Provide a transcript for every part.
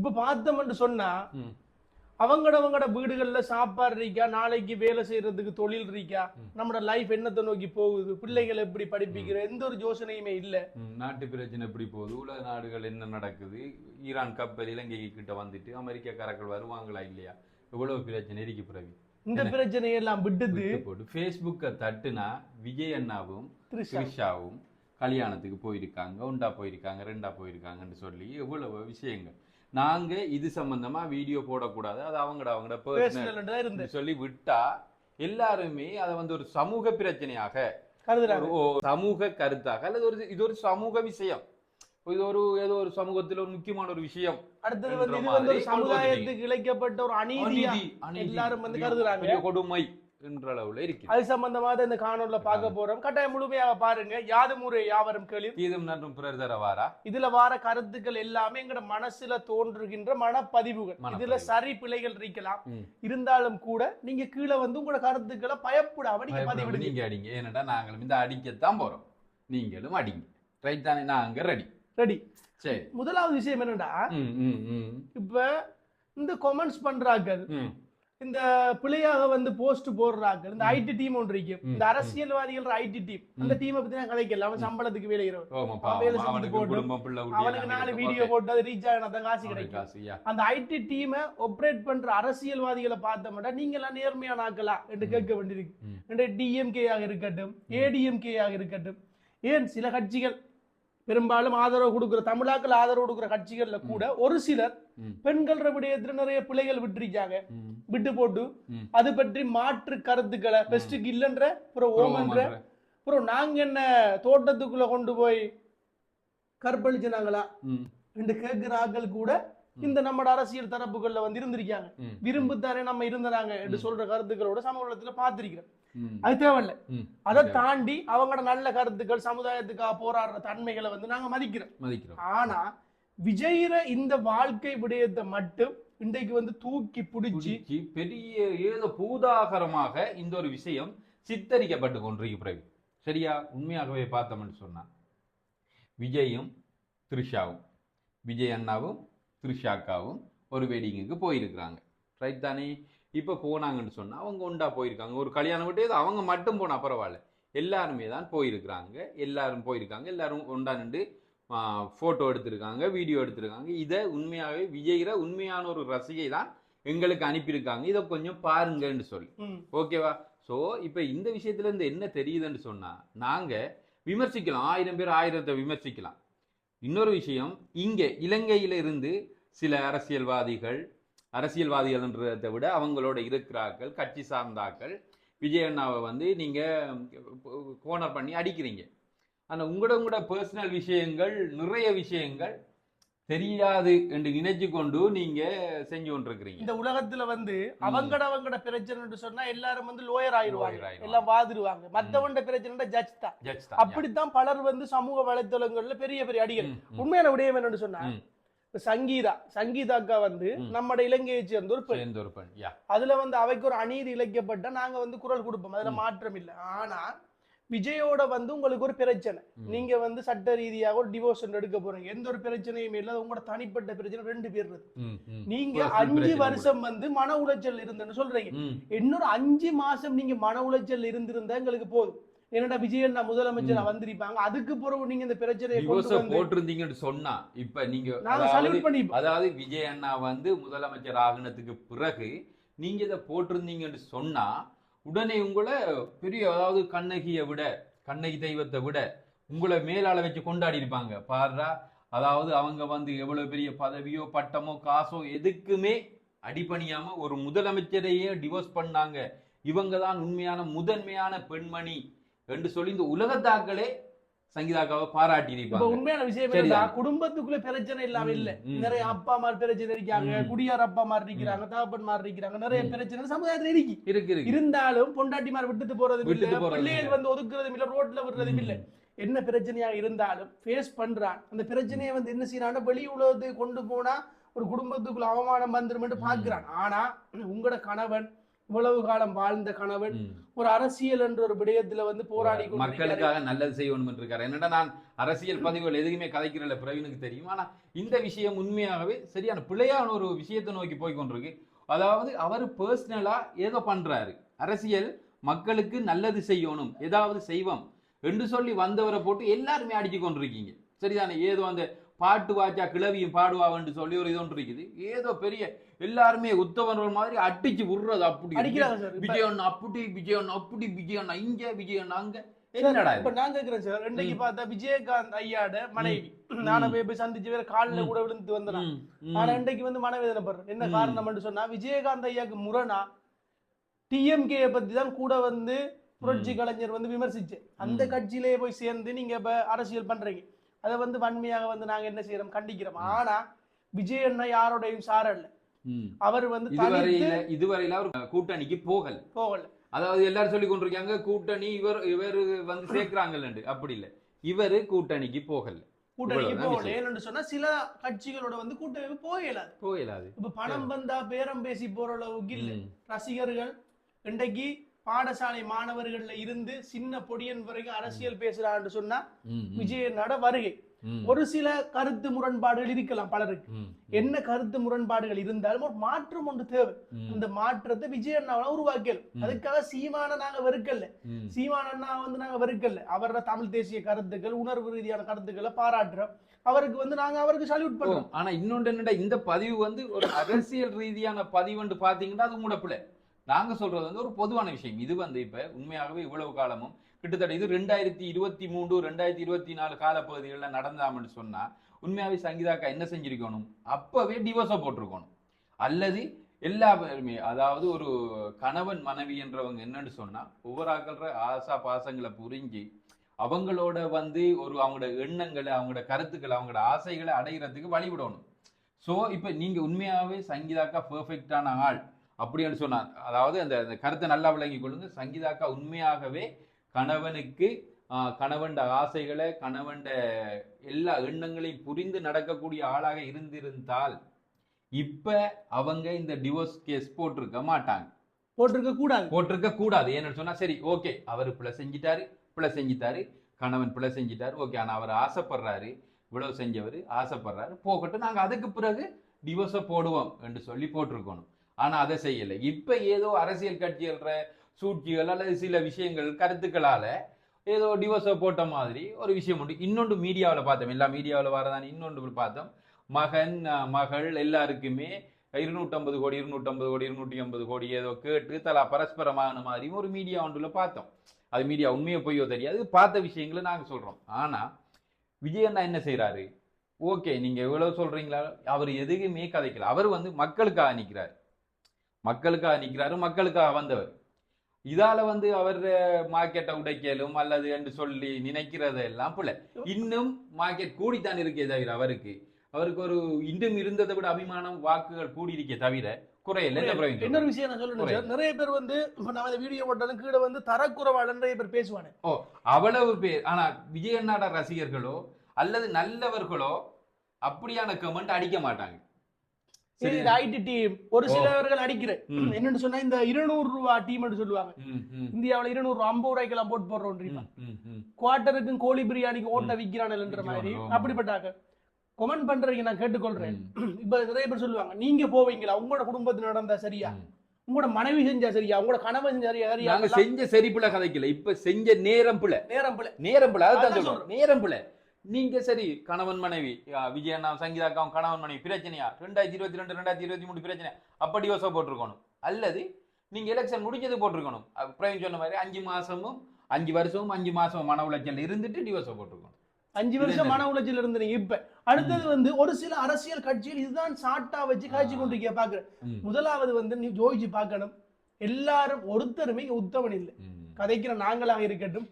இப்ப பார்த்தோம்னு சொன்னா அவங்கட வீடுகள்ல சாப்பாடு இருக்கா, நாளைக்கு வேலை செய்யறதுக்கு தொழில் இருக்கா, நம்மளோட லைஃப் என்னத்தை நோக்கி போகுது, பிள்ளைகள் எப்படி படிப்பிக்கிற எந்த ஒரு யோசனையுமே இல்ல. நாட்டு பிரச்சனை எப்படி போகுது, உலக நாடுகள் என்ன நடக்குது, ஈரான் கப்பல் இலங்கை கிட்ட வந்துட்டு அமெரிக்காக்காரர்கள் வருவாங்களா இல்லையா, எவ்வளவு பிரச்சனை இருக்கு. பிறகு இந்த பிரச்சனையெல்லாம் விட்டுது போட்டு ஃபேஸ்புக்கை தட்டுனா விஜய் அண்ணாவும் த்ரிஷாவும் கல்யாணத்துக்கு போயிருக்காங்க, ஒண்டா போயிருக்காங்க, ரெண்டா போயிருக்காங்கன்னு சொல்லி எவ்வளவு விஷயங்கள். நாங்க இது சம்பந்தமா வீடியோ போடக்கூடாது, அது அவங்களோட பர்சனல் சொல்லி விட்டா எல்லாருமே அதை வந்து ஒரு சமூக பிரச்சனையாக சமூக கருத்தாக அல்லது இது ஒரு சமூக விஷயம், இது ஒரு ஏதோ ஒரு சமூகத்தில் ஒரு முக்கியமான ஒரு விஷயம். அடுத்தது வந்து இது வந்து ஒரு சமுதாயத்துக்கு இழைக்கப்பட்ட ஒரு அநீதி எல்லாரும் வந்து கருதுறாங்க, கொடுமை என்ற அளவுல இருக்கு. அது சம்பந்தமாக இந்த காணொலியில பார்க்க போறோம். கட்டாயம் முழுமையாக பாருங்க. யாதும் ஊரே யாவரும் கேளீர், தீதும் நன்றும் பிறர் தரவாரா. இதுல வார கருத்துக்கள் எல்லாமே எங்கட மனசுல தோன்றுகின்ற மனப்பதிவுகள். இதுல சரி பிழைகள் இருக்கலாம், இருந்தாலும் கூட நீங்க கீழே வந்து உங்களோட கருத்துக்களை பயப்படாம நீங்க பதிவிடுங்க. நீங்க அடிங்க, ஏன்னா நாங்களும் இந்த அடிக்கத்தான் போறோம், நீங்களும் அடிங்க. ரைட் தானே? நாங்க ரெடி. சரி, முதலாவது விஷயம் என்னடா, இப்ப இந்த கமெண்ட்ஸ் பண்றாங்க, இந்த பிள்ளையாக வந்து போஸ்ட் போடுறாங்க, இந்த ஐடி டீம் ஒன்று இருக்கு, இந்த அரசியல்வாதிகள் ஐடி டீம், அந்த டீமை பத்தி நான் கதைக்கல. அவன் சம்பளத்துக்கு வேலை அவனுக்கு 4 வீடியோ போட்டு அது ரீச் ஆகினா காசு கிடைக்கும். அந்த ஐடி டீமை ஆபரேட் பண்ற அரசியல்வாதிகளை பார்த்த மாட்டா நீங்க எல்லாம் நேர்மையான ஆக்கலாம் என்று கேட்க வேண்டியிருக்கு. டிஎம்கே ஆக இருக்கட்டும், ஏடிஎம்கே ஆக இருக்கட்டும், ஏன் சில கட்சிகள் பெரும்பாலும் ஆதரவு கொடுக்கிற தமிழாக்கள் ஆதரவு கொடுக்கிற கட்சிகள்ல கூட ஒரு சிலர் பெண்கள் விடயத்துல நிறைய பிள்ளைகள் விட்டுருக்காங்க, விட்டு போட்டு அது பற்றி மாற்று கருத்துக்களை பெஸ்டுக்கு இல்லைன்ற ஓமன்ற நாங்க என்ன தோட்டத்துக்குள்ள கொண்டு போய் கற்பழிச்சினாங்களா என்று கேட்கிற ஆக்கள் கூட இந்த நம்ம அரசியல் தரப்புகள்ல வந்து இருந்திருக்காங்க. விரும்புத்தானே நம்ம இருந்தாங்க என்று சொல்ற கருத்துக்களோட சமூகத்துல பார்த்திருக்கிறோம். அது தேவையில்லை. அதை தாண்டி அவங்களோட நல்ல கருத்துக்கள், சமுதாயத்துக்காக போராடுற தன்மைகளை வந்து நாங்க மதிக்கிறோம். ஆனா விஜயிற இந்த வாழ்க்கை விடயத்தை மட்டும் இன்றைக்கு வந்து தூக்கி பிடிச்சி பெரிய ஏதோ பூதாகரமாக இந்த ஒரு விஷயம் சித்தரிக்கப்பட்டு கொண்டிருக்கு. பிறகு சரியா உண்மையாகவே பார்த்தோம்னு சொன்னா விஜயும் த்ரிஷாவும், விஜய் அண்ணாவும் த்ரிஷாக்காவும் ஒரு வெட்டிங்குக்கு போயிருக்கிறாங்க. ரைட் தானே? இப்போ போனாங்கன்னு சொன்னா அவங்க ஒண்டா போயிருக்காங்க. ஒரு கல்யாணம் விட்டு அவங்க மட்டும் போனா பரவாயில்ல, எல்லாருமே தான் போயிருக்கிறாங்க. எல்லாரும் ஒண்டா நின்று போட்டோ எடுத்திருக்காங்க, வீடியோ எடுத்திருக்காங்க. இதை உண்மையாகவே விஜயிற உண்மையான ஒரு ரசிகை தான் எங்களுக்கு அனுப்பியிருக்காங்க, இதை கொஞ்சம் பாருங்கன்னு சொல்லி. ஓகேவா? ஸோ இப்போ இந்த விஷயத்துல இருந்து என்ன தெரியுதுன்னு சொன்னா, நாங்க விமர்சிக்கலாம், 1000 பேர் 1000 விமர்சிக்கலாம். இன்னொரு விஷயம், இங்கே இலங்கையில இருந்து சில அரசியல்வாதிகள்ன்றதை விட அவங்களோட இருக்கிறார்கள், கட்சி சார்ந்தாக்கள் விஜய் அண்ணாவை வந்து நீங்க கோனர் பண்ணி அடிக்கிறீங்க. ஆனா உங்களோட பர்சனல் விஷயங்கள், நிறைய விஷயங்கள் தெரியாது என்று நினைச்சு கொண்டு நீங்க செஞ்சு கொண்டிருக்கிறீங்க. இந்த உலகத்துல வந்து அவங்கட பிரச்சனை சொன்னா எல்லாரும் வந்து லோயர் ஆயிடுவாங்க, எல்லாம் வாதிடுவாங்க. மத்தவண்ட பிரச்சனை ஜட்ஜ் தான். அப்படித்தான் பலர் வந்து சமூக வலைத்தளங்கள்ல பெரிய பெரிய அடிகள். உண்மையான விடயம் என்னன்னு சொன்னா, சங்கீதாக்கா வந்து நம்ம இலங்கையை சேர்ந்த ஒரு பெண். அதுல வந்து அவைக்கு ஒரு அநீதி இழைக்கப்பட்ட நாங்க வந்து குரல் கொடுப்போம், அதுல மாற்றம் இல்லை. ஆனா விஜயோட வந்து உங்களுக்கு ஒரு பிரச்சனை, நீங்க வந்து சட்ட ரீதியாக ஒரு டிவோர்ஸ் எடுக்க போறீங்க, எந்த ஒரு பிரச்சனையும் இல்லை, உங்களோட தனிப்பட்ட பிரச்சனை 2 பேர் இருக்கு. நீங்க 5 வருஷம் வந்து மன உளைச்சல் இருந்துன்னு சொல்றீங்க, இன்னொரு 5 மாசம் நீங்க மன உளைச்சல் இருந்திருந்தா எங்களுக்கு போதும். என்னடா விஜயன் முதலமைச்சர் வந்திருப்பாங்க, அதுக்கு பிறகு நீங்க இந்த பிரச்சனையை போட்டிருந்தீங்கன்னு சொன்னா இப்ப நீங்க அதாவது விஜய் அண்ணா வந்து முதலமைச்சர் ஆகினதுக்கு பிறகு நீங்க இதை போட்டிருந்தீங்கன்னு சொன்னா உடனே உங்களை பெரிய, அதாவது கண்ணகி தெய்வத்தை விட உங்களை மேலால வச்சு கொண்டாடி இருப்பாங்க. பாருடா, அதாவது அவங்க வந்து எவ்வளவு பெரிய பதவியோ பட்டமோ காசோ எதுக்குமே அடிபணியாம ஒரு முதலமைச்சரையே டிவோர்ஸ் பண்ணாங்க, இவங்க தான் உண்மையான முதன்மையான பெண்மணி என்று சொல்லி இந்த உலகத்தாக்களே சங்கீதாக்காவை பாராட்டி இருப்பாங்க. உண்மையான விஷயம் குடும்பத்துக்குள்ள பிரச்சனை இல்லாம இல்ல, நிறைய அப்பா அம்மா பிரச்சனை இருக்காங்க, குடியார் அப்பா மாதிரி இருக்கிறாங்க, தகப்பன் மாதிரி இருக்கிறாங்க, நிறைய பிரச்சனை சமுதாயத்துல இருக்கு. இருந்தாலும் பொண்டாட்டி மாதிரி விட்டுட்டு போறதும் இல்ல, பிள்ளைகள் வந்து ஒதுக்குறதும் இல்ல, ரோட்ல விடுறதும் இல்ல. என்ன பிரச்சனையா இருந்தாலும் ஃபேஸ் பண்றான். அந்த பிரச்சனையை வந்து என்ன செய்யறான், வெளி உலகத்துக்கு கொண்டு போனா ஒரு குடும்பத்துக்குள்ள அவமானம் வந்துரும் என்று பாக்குறான். ஆனா உங்களோட கணவன், இவ்வளவு காலம் வாழ்ந்த கணவன் ஒரு அரசியல் என்ற ஒரு விடயத்துல வந்து போராடி மக்களுக்காக நல்லது செய்யணும் இருக்காரு. என்னடா நான் அரசியல் பதிவுகள் எதுவுமே கதைக்கிறல பிரவீனுக்கு தெரியும். ஆனா இந்த விஷயம் உண்மையாகவே சரியான பிள்ளையான ஒரு விஷயத்தை நோக்கி போய் கொண்டிருக்கு. அதாவது அவர் பர்சனலா ஏதோ பண்றாரு, அரசியல் மக்களுக்கு நல்லது செய்யணும், ஏதாவது செய்வோம் என்று சொல்லி வந்தவரை போட்டு எல்லாருமே அடிச்சு கொண்டிருக்கீங்க. சரிதானே? ஏதோ அந்த பாட்டு வாச்சா கிளவியும் பாடுவான்னு சொல்லி ஒரு இது ஒன்று இருக்குது. ஏதோ பெரிய எல்லாருமே உத்தவர்கள் மாதிரி அடிச்சு விடுறது. அப்படி விஜயன் அப்படி, விஜயன் அப்படி, விஜயன் இங்க, விஜயன் அங்க. என்னடா இப்ப நான் கேக்குறேன் சார், இன்னைக்கு பார்த்தா விஜயகாந்த் ஐயாட மனைவி நானும் போய் சந்திச்சு வேற காலில் கூட விழுந்து வந்தேன். ஆனா இன்றைக்கு வந்து மனவேதனைப்படுறேன். என்ன காரணம் சொன்னா, விஜயகாந்த் ஐயாக்கு முரணா டிஎம்கே பத்தி தான் கூட வந்து புரட்சி கலைஞர் வந்து விமர்சிச்சு அந்த கட்சியிலேயே போய் சேர்ந்து நீங்க இப்ப அரசியல் பண்றீங்க. அதை வந்து வன்மையாக வந்து நாங்க என்ன செய்யறோம், கண்டிக்கிறோம். ஆனா விஜய் அண்ணா யாரோடையும் சாரல்ல. அவர் வந்து இதுவரையில அவர் கூட்டணிக்கு போகல. அதாவது எல்லாரும் சொல்லி கொண்டிருக்காங்க கூட்டணி இவர் வந்து சேர்க்கிறாங்கல்ல. அப்படி இல்ல, இவரு கூட்டணிக்கு போகல. ஏன்னு சொன்னா சில கட்சிகளோட வந்து கூட்டணி போகலாது. இப்ப பணம் வந்தா பேரம் பேசி போற அளவுக்கு இல்ல. ரசிகர்கள் இன்றைக்கு பாடசாலை மாணவர்கள்ல இருந்து சின்ன பொடியன் வரைக்கும் அரசியல் பேசுறான்னு சொன்னா விஜயனோட வருகை. ஒரு சில கருத்து முரண்பாடுகள் இருக்கலாம் பலருக்கு. என்ன கருத்து முரண்பாடுகள் இருந்தாலும் ஒரு மாற்றம் ஒன்று தேவை. அந்த மாற்றத்தை விஜயண்ணாவை உருவாக்கல. அதுக்காக சீமான நாங்க வெறுக்கல. சீமான அண்ணா வந்து நாங்க வெறுக்கல. அவரோட தமிழ் தேசிய கருத்துக்கள், உணர்வு ரீதியான கருத்துக்களை பாராட்டுறோம். அவருக்கு வந்து நாங்க அவருக்கு சல்யூட் பண்றோம். ஆனா இன்னொன்று என்னடா, இந்த பதிவு வந்து ஒரு அரசியல் ரீதியான பதிவு பாத்தீங்கன்னா அது உங்களோட நாங்க சொல்றது வந்து ஒரு பொதுவான விஷயம். இது வந்து இப்ப உண்மையாகவே இவ்வளவு காலமும் கிட்டத்தட்ட இது 2023 2024 காலப்பகுதிகளில் நடந்தாமன்னு சொன்னா உண்மையாவே சங்கீதாக்கா என்ன செஞ்சிருக்கணும், அப்பவே டிவோர்ஸை போட்டிருக்கணும். அல்லது எல்லா பேருமே, அதாவது ஒரு கணவன் மனைவி என்றவங்க என்னன்னு சொன்னா ஒவ்வொரு ஆக்கள ஆசா பாசங்களை புரிஞ்சு அவங்களோட வந்து ஒரு அவங்களோட எண்ணங்களை, அவங்களோட கருத்துக்களை, அவங்களோட ஆசைகளை அடைகிறதுக்கு வழிவிடணும். ஸோ இப்ப நீங்க உண்மையாவே சங்கீதாக்கா பெர்ஃபெக்டான ஆள் அப்படின்னு சொன்னார். அதாவது அந்த கருத்தை நல்லா விளங்கி கொள்ளுங்க. சங்கீதாக்கா உண்மையாகவே கணவனுக்கு கணவன் ஆசைகளை, கணவன் எல்லா எண்ணங்களையும் புரிந்து நடக்கக்கூடிய ஆளாக இருந்திருந்தால் இப்ப அவங்க இந்த டிவோர்ஸ் கேஸ் போட்டிருக்க கூடாது. ஏன்னு சொன்னா சரி ஓகே, அவர் பிழை செஞ்சிட்டாரு, கணவன் பிழை செஞ்சிட்டாரு, ஓகே. ஆனா அவர் ஆசைப்படுறாரு, இவ்வளவு செஞ்சவர் ஆசைப்படுறாரு, போகட்டும், நாங்க அதுக்கு பிறகு டிவோர்ஸை போடுவோம் என்று சொல்லி போட்டிருக்கணும். ஆனா அதை செய்யலை. இப்ப ஏதோ அரசியல் கட்சிகள சூழ்ச்சிகள் அல்லது சில விஷயங்கள் கருத்துக்களால ஏதோ டிவோர்ஸை போட்ட மாதிரி ஒரு விஷயம் உண்டு. இன்னொன்று மீடியாவில் பார்த்தோம், எல்லா மீடியாவில் வரதான். இன்னொன்று பார்த்தோம், மகன் மகள் எல்லாருக்குமே 250 கோடி 250 கோடி ஏதோ கேட்டு தலா பரஸ்பரமான மாதிரி ஒரு மீடியா ஒன்றுல பார்த்தோம். அது மீடியா உண்மையோ பொய்யோ தெரியாது, பார்த்த விஷயங்களை நாங்க சொல்றோம். ஆனா விஜயண்ணா என்ன செய்யறாரு, ஓகே நீங்க எவ்வளவு சொல்றீங்களா, அவர் எதுக்குமே கதைக்கல. அவர் வந்து மக்களுக்காக நிற்கிறாரு, மக்களுக்காக வந்தவர். இதால வந்து அவர் மார்க்கெட்டை உடைக்கலும் அல்லது என்று சொல்லி நினைக்கிறதெல்லாம் பிள்ளை. இன்னும் மார்க்கெட் கூடித்தான் இருக்கே தவிர அவருக்கு ஒரு இன்னும் இருந்ததை விட அபிமானம் வாக்குகள் கூடி இருக்கே தவிர குறையில. இன்னொரு விஷயம் நான் சொல்றேன், நிறைய பேர் வந்து நம்ம வீடியோ போட்டாலும் கீழே வந்து தரக்குறைவாளர் நிறைய பேர் பேசுவாங்க. அவ்வளவு பேர். ஆனா விஜயண்ணாட ரசிகர்களோ அல்லது நல்லவர்களோ அப்படியான கமெண்ட் அடிக்க மாட்டாங்க. ஐடி டீம் ஒரு சிலவர்கள் அடிக்கிறேன். என்னன்னு சொன்னா இந்த 200 ரூபாய் டீம் சொல்லுவாங்க. இந்தியாவில 200 50 ரூபாய்க்கு எல்லாம் போட்டு போடுறோம். குவார்டருக்கும் கோழி பிரியாணிக்கு ஓட்ட விக்கிறான்ன்ற மாதிரி அப்படிப்பட்டாங்க கமெண்ட் பண்றீங்க. நான் கேட்டுக்கொள்றேன். இப்ப நிறைய பேர் சொல்லுவாங்க, நீங்க போவீங்களா, உங்களோட குடும்பத்தில் நடந்தா சரியா, உங்களோட மனைவி செஞ்சா சரியா, உங்களோட கணவன் செஞ்சா சரியா, செஞ்ச சரி பிள்ளை கதைக்கல. இப்ப செஞ்ச நேரம் பிள்ளை. அதுதான் சொல்றோம், நேரம் பிள்ளை. நீங்க சரி கணவன் மனைவி விஜயண்ணா சங்கீதாக்காவும் கணவன் மனைவி பிரச்சனையா 2022 2023 பிரச்சனை அப்படி யோசனை போட்டிருக்கணும். அல்லது நீங்க எலெக்ஷன் முடிஞ்சது போட்டிருக்கணும். பிரவீன் சொன்ன மாதிரி 5 மாசமும் 5 வருஷமும் 5 மாசம் மன உளைச்சல் இருந்துட்டு டிவோர்ஸை போட்டிருக்கணும். 5 வருஷம் மன உளைச்சல் இருந்தீங்க. இப்ப அடுத்தது வந்து ஒரு சில அரசியல் கட்சியில் இதுதான் சாட்டா வச்சு காய்ச்சி கொண்டிருக்க பாக்குறேன். முதலாவது வந்து நீ ஜோதிச்சு பார்க்கணும், எல்லாரும் ஒருத்தருமே உத்தவன் இல்லை. கதைக்கிற நாங்களாக இருக்கட்டும்,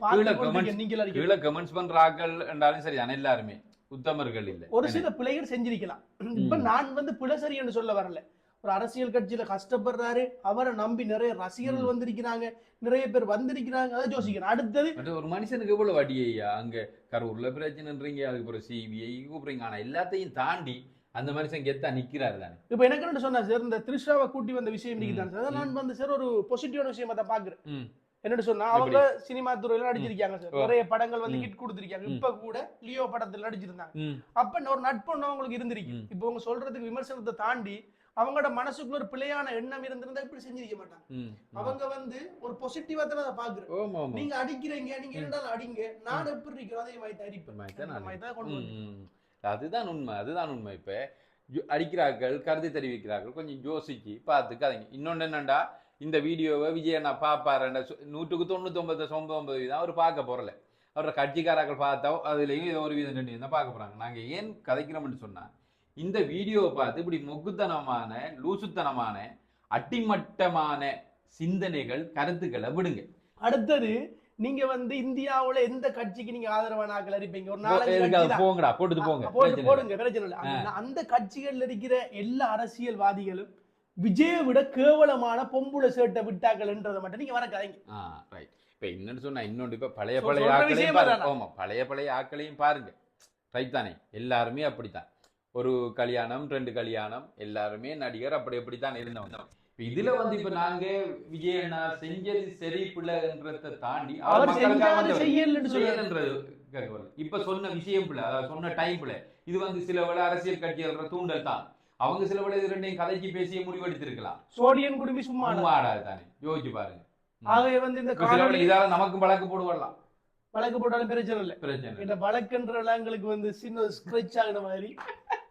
கீழே கமெண்ட்ஸ் பண்ற ஆட்கள் என்றாலும் சரியான எல்லாருமே உத்தமர்கள் இல்லை. ஒரு சில பிள்ளைகள் செஞ்சிருக்கலாம். இப்ப நான் வந்து பிழை சரி என்று சொல்ல வரல. ஒரு அரசியல் கட்சியில கஷ்டப்படுறாரு, அவரை நம்பி நிறைய ரசிகர்கள் வந்திருக்கிறாங்க, நிறைய பேர் வந்திருக்கிறாங்க, அதை யோசிக்கிறேன். அடுத்தது ஒரு மனுஷனுக்கு எவ்வளவு வட்டியா, அங்க கரூர்ல பிரச்சனைன்றீங்க, அதுக்கு அப்புறம் சிபிஐ கூப்பிடுறீங்க. ஆனா எல்லாத்தையும் தாண்டி அந்த மனுஷன் கெத்தா நிக்கிறாரு தானே. இப்ப எனக்கு என்ன சொன்னா சார், இந்த த்ரிஷாவை கூட்டி வந்த விஷயம் தான் சார், நான் வந்து சார் ஒரு பாசிட்டிவான விஷயமா தான் பாக்குறேன். என்னன்னு சொன்னா, அவங்க சினிமா துறையில நடிச்சிருக்காங்க சார், நிறைய படங்கள் வந்து ஹிட் கொடுத்திருக்காங்க. இப்ப கூட லியோ படத்துல நடிச்சிருந்தாங்க. அப்ப ஒரு நட்பு அவங்களுக்கு இருந்திருக்கு. இப்ப அவங்க சொல்றதுக்கு விமர்சனத்தை தாண்டி அவங்களோட மனசுக்குள்ள ஒரு பிழையான எண்ணம் இருந்திருந்தா இப்படி செஞ்சிருக்க மாட்டாங்க. அவங்க வந்து ஒரு பாசிட்டிவா தான் அதை பாக்குறேன். நீங்க அடிக்கிறீங்க, நீங்க என்னடா அடிங்க, நான் எப்படி இருக்கிறோம் அதே மாதிரி அடிப்பேன். அதுதான் உண்மை, அதுதான் உண்மை. இப்ப அடிக்கிறார்கள், கருத்து தெரிவிக்கிறார்கள், கொஞ்சம் யோசிச்சு பார்த்துக்காதீங்க. இன்னொன்னு என்னண்டா, இந்த வீடியோவை விஜய் நான் பாப்பாருண்ட 99% அவர் பார்க்க போறல. அவரோட கட்சிக்காரர்கள் பார்த்தா அதுலயும் ஏதோ ஒரு வீதம் 2 தான் பார்க்க போறாங்க. நாங்க ஏன் கதைக்கிறோம்னு சொன்னா, இந்த வீடியோவை பார்த்து இப்படி மொக்குத்தனமான, லூசுத்தனமான, அட்டிமட்டமான சிந்தனைகள், கருத்துக்களை விடுங்க. அடுத்தது, நீங்க வந்து இந்தியாவுல எந்த கட்சிக்கு நீங்க ஆதரவானாக்கள் இருப்பீங்க? ஒரு நாளைக்கு போங்கடா, போட்டு போடுங்க, பிரச்சனை இல்லை. அந்த கட்சிகள்ல இருக்கிற எல்லா அரசியல்வாதிகளும் விஜயை விட கேவலமான பொம்புல சேட்டை விட்டாக்கள்ன்றதை மட்டும் நீங்க வரக்காதீங்க. இப்ப என்னன்னு சொன்னா, இன்னொன்று இப்ப பழைய பழைய ஆக்களையும் பாருங்க. ரைட் தானே? எல்லாருமே அப்படித்தான். ஒரு கல்யாணம், 2 கல்யாணம், எல்லாருமே நடிகர் அப்படித்தான் இருந்தவங்க. இதுல வந்து இப்ப நாங்க விஜய் அண்ணா செஞ்சது சரி பிள்ளைன்றதை தாண்டி இப்ப சொன்ன விஷயம் பிள்ளை, சொன்ன டைம் பிள்ளை. இது வந்து சில வேளை அரசியல் கட்சிகள் தூண்டல் தான். அவங்க சில வேளை இது 2ஐயும் கதைக்கு பேசிய முடிவெடுத்திருக்கலாம். சோடியன் குடும்பி சும்மா ஆடாது தானே, யோசிச்சு பாருங்க. ஆகவே வந்து இந்த இதால நமக்கும் வழக்கு போடுவாங்களாம். வழக்கு போட்டாலும் பிரச்சனை இல்லை. இந்த வழக்குன்ற எங்களுக்கு வந்து சின்ன ஸ்கிரட்ச் ஆகின மாதிரி.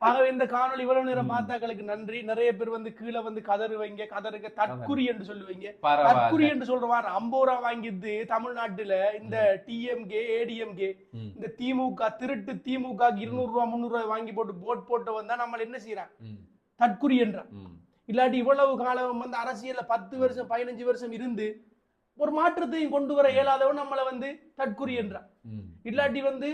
ஆகவே இந்த காணொலி இவ்வளவு நேரம் பார்த்தாக்களுக்கு நன்றி. நிறைய பேர் வந்து கீழே வந்து கதறுவீங்க, கதறுங்க, தற்குறி என்று சொல்லுவீங்க. தற்குறி என்று சொல்றவாறு 50 ரூபா வாங்கிட்டு தமிழ்நாட்டுல இந்த டிஎம்கே, ஏடிஎம்கே, இந்த திமுக திருட்டு திமுக 200 ரூபா 300 ரூபாய் வாங்கி போட்டு போட்டு வந்தா நம்ம என்ன செய்யறாங்க? தற்குறி என்ற. இல்லாட்டி இவ்வளவு காலம் வந்து அரசியல்ல 10 வருஷம் 15 வருஷம் இருந்து ஒரு மாற்றத்தையும் கொண்டு வர இயலாதவன் நம்மள வந்து தற்குறி என்றான். இல்லாட்டி வந்து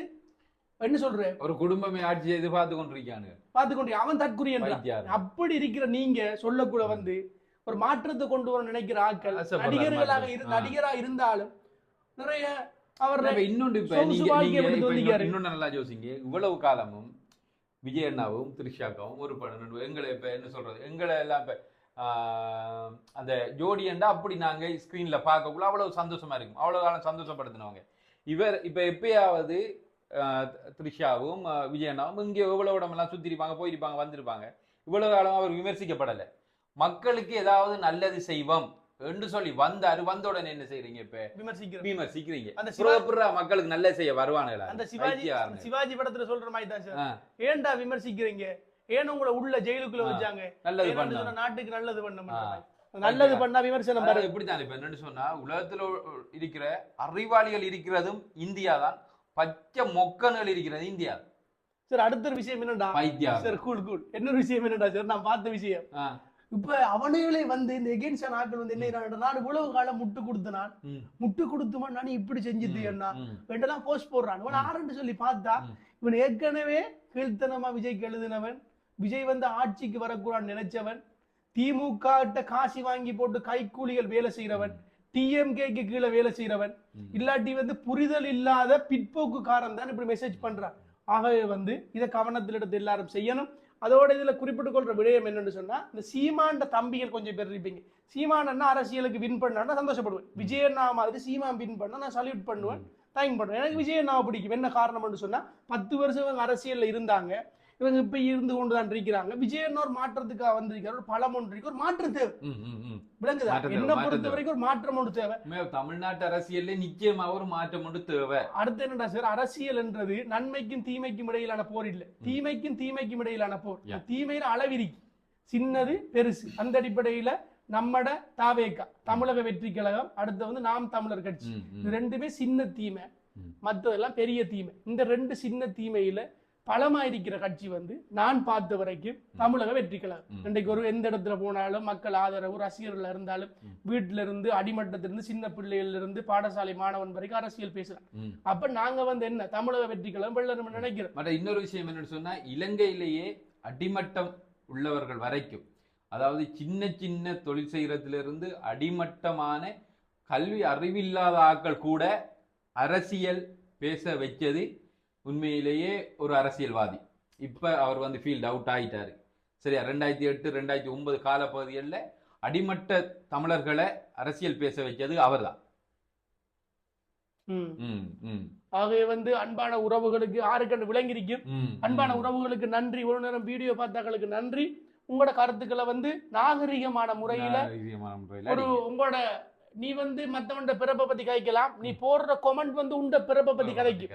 என்ன சொல்றேன், ஒரு குடும்பமே ஆட்சி செய்து பார்த்துக்கொண்டு அவன் தற்குறி என்றான். அப்படி இருக்கிற நீங்க சொல்லக்கூட வந்து ஒரு மாற்றத்தை கொண்டு வர நினைக்கிற ஆட்கள் நடிகரா இருந்தாலும் நிறைய அவர் இன்னொன்னு நல்லா யோசிங்க. இவ்வளவு காலமும் விஜய் அண்ணாவும் த்ரிஷாக்காவும் ஒரு படம் எங்களை இப்ப என்ன சொல்றது, எங்களை எல்லாம் இப்ப அந்த ஜோடியண்டா அப்படி நாங்க ஸ்கிரீன்ல பார்க்கக்குள்ள அவ்வளவு சந்தோஷமா இருக்கும். அவ்வளவு காலம் சந்தோஷப்படுத்தினவங்க. இவர் இப்ப எப்பயாவது த்ரிஷாவும் விஜய் அண்ணாவும் இங்கே எவ்வளவு இடமெல்லாம் சுத்திருப்பாங்க, போயிருப்பாங்க, வந்திருப்பாங்க. இவ்வளவு காலம் அவர் விமர்சிக்கப்படலை. மக்களுக்கு ஏதாவது நல்லது செய்வோம் என்று சொல்லி வந்தாரு. வந்த உடனே என்ன செய்யறீங்க? இப்ப விமர்சிக்கிறீங்க. மக்களுக்கு நல்ல செய்ய வருவானுங்களா? அந்த சிவாஜி படத்துல சொல்ற மாதிரி தான் சார். ஏன்டா விமர்சிக்கிறீங்க? ஏன் உங்களை உள்ள ஜெயிலுக்குள்ள வச்சாங்க? நல்லது பண்ண, நாட்டுக்கு நல்லது பண்ண, நல்லது பண்ணா விமர்சனம் பாரு. எப்படித்தான் இப்ப என்னன்னு சொன்னா, உலகத்துல இருக்கிற அறிவாளிகள் இருக்கிறதும் இந்தியா தான், பச்சை மொக்கங்கள் இருக்கிறது இந்தியா. சார் அடுத்த ஒரு விஷயம் என்னடா சார், கூல் என்ன விஷயம் என்னடா சார், நான் பார்த்த விஷயம். இப்ப அவனைகளே வந்து இந்த எகென்ஸ்ட் ஆட்கள் வந்து என்ன, நான் இவ்வளவு காலம் முட்டு கொடுத்துமா நான் இப்படி செஞ்சுது என்ன வேண்டெல்லாம் போஸ்ட் போடுறான். இவன் ஆரண்டு சொல்லி பார்த்தா இவன் ஏற்கனவே கீழ்த்தனமா விஜய்க்கு எழுதினவன், விஜய் வந்து ஆட்சிக்கு வரக்கூடாதுன்னு நினைச்சவன், திமுக கிட்ட காசி வாங்கி போட்டு கைக்கூலிகள் வேலை செய்யறவன், டிஎம்கேக்கு கீழே வேலை செய்யறவன், இல்லாட்டி வந்து புரிதல் இல்லாத பிற்போக்குக்காரன் தான் இப்படி மெசேஜ் பண்றான். ஆகவே வந்து இதை கவனத்தில் எடுத்து எல்லாரும் செய்யணும். அதோட இதுல குறிப்பிட்டுக் கொள்ற விடயம் என்னன்னு சொன்னா, இந்த சீமாண்ட தம்பிகள் கொஞ்சம் பேர் இருப்பீங்க. சீமான் அரசியலுக்கு வின் பண்ணா சந்தோஷப்படுவேன். விஜய் அண்ணா மாதிரி சீமான் வின் பண்ணா நான் சல்யூட் பண்ணுவேன், தேங்க் பண்ணுவேன். எனக்கு விஜய் அண்ணாவை பிடிக்கும். என்ன காரணம்னு சொன்னா, 10 வருஷம் இவங்க அரசியல்ல இருந்தாங்க, இவங்க இப்ப இருந்து கொண்டுதான் இருக்கிறாங்க. விஜய் அண்ணா ஒரு மாற்றத்துக்காக வந்திருக்காரு, ஒரு பலம் ஒன்று இருக்கு, ஒரு மாற்றம் தேவை. விளங்குதா? என்ன பொறுத்த வரைக்கும் ஒரு மாற்றம் ஒன்று தேவை. தமிழ்நாட்டு அரசியல்ல நிச்சயமா ஒரு மாற்றம் ஒன்று தேவை. அடுத்து என்னடா சார், அரசியல் என்றது நன்மைக்கும் தீமைக்கும் இடையிலான போர் இல்ல, தீமைக்கும் இடையிலான போர். தீமையில அளவிரிக்கு சின்னது பெருசு. அந்த அடிப்படையில நம்மட தாவேகா, தமிழக வெற்றி கழகம், அடுத்து வந்து நாம் தமிழர் கட்சி, இது ரெண்டுமே சின்ன தீமை, மற்றதெல்லாம் பெரிய தீமை. இந்த 2 சின்ன தீமையில பலமா இருக்கிற கட்சி வந்து நான் பார்த்த வரைக்கும் தமிழக வெற்றி கழகம். இன்றைக்கு ஒரு எந்த இடத்துல போனாலும் மக்கள் ஆதரவு, ரசிகர்கள் இருந்தாலும், வீட்டுல இருந்து அடிமட்டத்திலிருந்து சின்ன பிள்ளைகள்ல இருந்து பாடசாலை மாணவன் வரைக்கும் அரசியல் பேசுறாங்க. அப்ப நாங்க வந்து என்ன தமிழக வெற்றி கழகம் வெள்ள நினைக்கிறோம். மற்ற இன்னொரு விஷயம் என்னன்னு சொன்னா, இலங்கையிலேயே அடிமட்டம் உள்ளவர்கள் வரைக்கும், அதாவது சின்ன சின்ன தொழில் செய்யறதிலிருந்து அடிமட்டமான கல்வி அறிவில்லாத ஆட்கள் கூட அரசியல் பேச வச்சது உண்மையிலேயே ஒரு அரசியல்வாதி. இப்ப அவர் வந்து ஃபீல்ட் அவுட் ஆயிட்டாரு. சரியா, 2008 2009 காலப்பகுதிகளில் அடிமட்ட தமிழர்களை அரசியல் பேச வச்சது அவர்தான். ஆகவே வந்து அன்பான உறவுகளுக்கு ஆறுகண்டு விளங்கியிருக்கும். அன்பான உறவுகளுக்கு நன்றி. ஒரு நேரம் வீடியோ பார்த்தாக்களுக்கு நன்றி. உங்களோட கருத்துக்களை வந்து நாகரிகமான முறையில ஒரு உங்களோட நீ வந்து மத்தவண்ட பிறப்பை பத்தி கதைக்கலாம். நீ போடுற கொமெண்ட் வந்து உண்ட பிறப்பை பத்தி கதைக்கும்.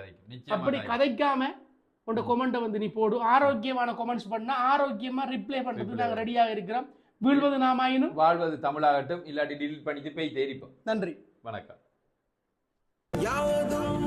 அப்படி கதைக்காம உண்ட கொமெண்ட்டை வந்து நீ போடு. ஆரோக்கியமான கொமெண்ட்ஸ் பண்ணா ஆரோக்கியமா ரிப்ளை பண்றது நாங்க ரெடியாக இருக்கிறோம். வீழ்வது நாமாயினும் வாழ்வது தமிழாகட்டும். இல்லாட்டி டிலீட் பண்ணிட்டு போய் தேடிப்போம். நன்றி, வணக்கம். யாவதும்